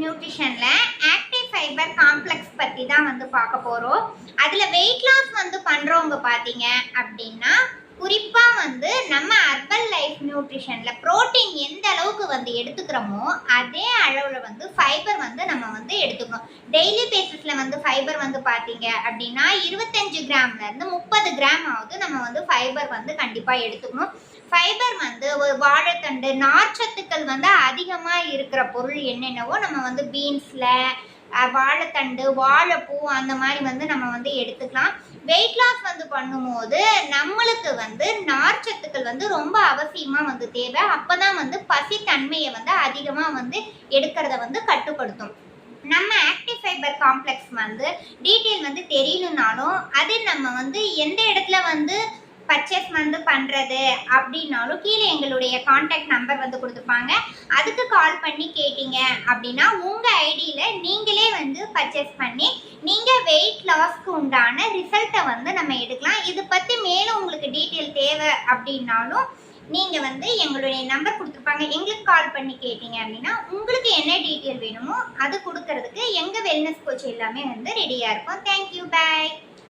நியூட்ரிஷன்ல active fibre complex பத்தி தான் வந்து பார்க்க போறோம். அதுல வெயிட் லாஸ் வந்து பண்றவங்க பாத்தீங்க அப்படின்னா குறிப்பா வந்து நம்ம ஹெர்பல் லைஃப் நியூட்ரிஷன்ல புரோட்டீன் எந்த அளவுக்கு வந்து எடுத்துக்கிறோமோ அதே அளவுல வந்து ஃபைபர் வந்து நம்ம வந்து எடுத்துக்கணும். டெய்லி பேசிஸ்ல வந்து ஃபைபர் வந்து பாத்தீங்க அப்படின்னா 25 கிராம்ல இருந்து 30 கிராம் ஆகுது நம்ம வந்து ஃபைபர் வந்து கண்டிப்பா எடுத்துக்கணும். ஃபைபர் வந்து ஒரு வாழைத்தண்டு நார்ச்சத்துக்கள் வந்து அதிகமா இருக்கிற பொருள் என்னென்னவோ நம்ம வந்து பீன்ஸ்ல வாழைத்தண்டு வாழைப்பூ அந்த மாதிரி வந்து நம்ம வந்து எடுத்துக்கலாம். வெயிட் லாஸ் வந்து பண்ணும்போது நம்மளுக்கு வந்து நார்ச்சத்துக்கள் வந்து ரொம்ப அவசியமா வந்து தேவை. அப்பதான் வந்து பசி தன்மையை வந்து அதிகமா வந்து எடுக்கிறத வந்து கட்டுப்படுத்தும். நம்ம ஆக்டிவ் ஃபைபர் காம்ப்ளெக்ஸ் வந்து டீட்டெயில் வந்து தெரியலனாலும் அது நம்ம வந்து எந்த இடத்துல வந்து பர்ச்சேஸ் வந்து பண்ணுறது அப்படின்னாலும் கீழே எங்களுடைய கான்டாக்ட் நம்பர் வந்து கொடுத்துருப்பாங்க. அதுக்கு கால் பண்ணி கேட்டீங்க அப்படின்னா உங்கள் ஐடியில் நீங்களே வந்து பர்ச்சேஸ் பண்ணி நீங்கள் வெயிட் லாஸ்க்கு உண்டான ரிசல்ட்டை வந்து நம்ம எடுக்கலாம். இது பற்றி மேலும் உங்களுக்கு டீட்டெயில் தேவை அப்படின்னாலும் நீங்கள் வந்து எங்களுடைய நம்பர் கொடுத்துருப்பாங்க, எங்களுக்கு கால் பண்ணி கேட்டீங்க அப்படின்னா உங்களுக்கு என்ன டீட்டெயில் வேணுமோ அது கொடுக்கறதுக்கு எங்கள் வெல்னஸ் கோச் எல்லாமே வந்து ரெடியாக இருக்கும். தேங்க்யூ, பாய்.